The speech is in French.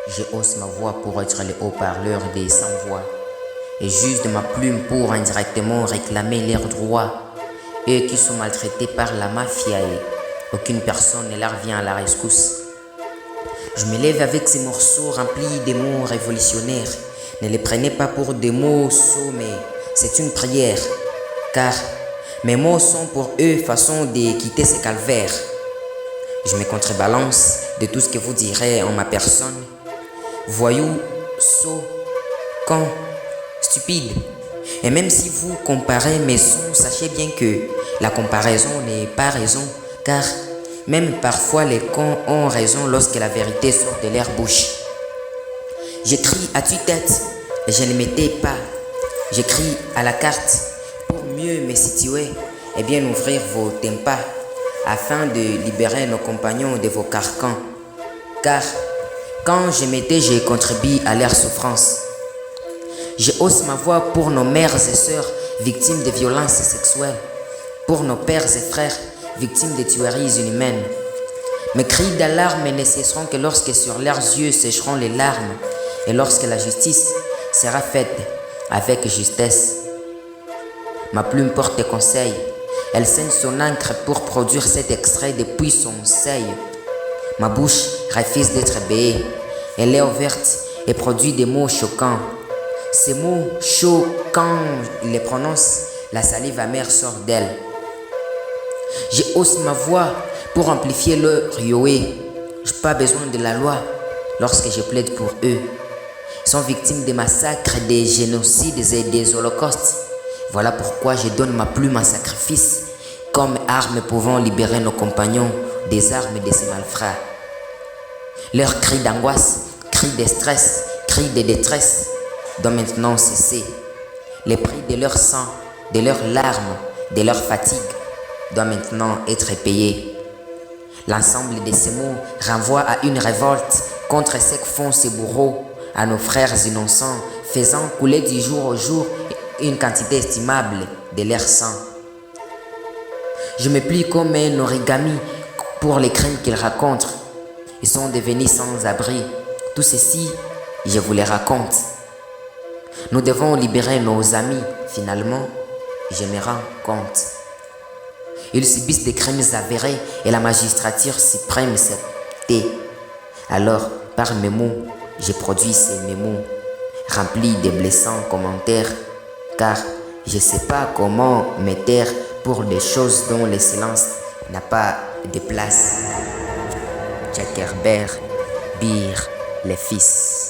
Je hausse ma voix pour être le haut-parleur des sans-voix et j'use de ma plume pour indirectement réclamer leurs droits. Eux qui sont maltraités par la mafia et aucune personne ne leur vient à la rescousse. Je me lève avec ces morceaux remplis de mots révolutionnaires. Ne les prenez pas pour des mots sots, mais c'est une prière. Car mes mots sont pour eux façon de quitter ce calvaire. Je me contrebalance de tout ce que vous direz en ma personne. Voyou, sot, con, stupide. Et même si vous comparez mes sons, sachez bien que la comparaison n'est pas raison, car même parfois les cons ont raison lorsque la vérité sort de leur bouche. J'écris à tue-tête et je ne m'étais pas. J'écris à la carte pour mieux me situer et bien ouvrir vos tempas afin de libérer nos compagnons de vos carcans. Car quand je m'étais, j'ai contribué à leur souffrance. Je hausse ma voix pour nos mères et sœurs victimes de violences sexuelles, pour nos pères et frères victimes de tueries inhumaines. Mes cris d'alarme ne cesseront que lorsque sur leurs yeux sécheront les larmes et lorsque la justice sera faite avec justesse. Ma plume porte conseil, elle saigne son encre pour produire cet extrait depuis son seuil. Ma bouche refuse d'être béée, elle est ouverte et produit des mots choquants. Ces mots chauds, quand il les prononce, la salive amère sort d'elle. Je hausse ma voix pour amplifier leur yoé. Je n'ai pas besoin de la loi lorsque je plaide pour eux. Ils sont victimes des massacres, des génocides et des holocaustes. Voilà pourquoi je donne ma plume en sacrifice, comme arme pouvant libérer nos compagnons des armes de ces malfrats. Leurs cris d'angoisse, cris de stress, cris de détresse doivent maintenant cesser. Les prix de leur sang, de leurs larmes, de leur fatigue doit maintenant être payé. L'ensemble de ces mots renvoie à une révolte contre ce que font ces bourreaux à nos frères innocents, faisant couler du jour au jour une quantité estimable de leur sang. Je me plie comme un origami pour les crimes qu'ils racontent. Ils sont devenus sans abri. Tout ceci, je vous les raconte. Nous devons libérer nos amis. Finalement, je me rends compte. Ils subissent des crimes avérés et la magistrature suprême s'est tait. Alors, par mes mots, j'ai produit ces mémos remplis de blessants commentaires, car je ne sais pas comment me taire pour des choses dont le silence n'a pas de place. Jack Herbert, Bir, les fils.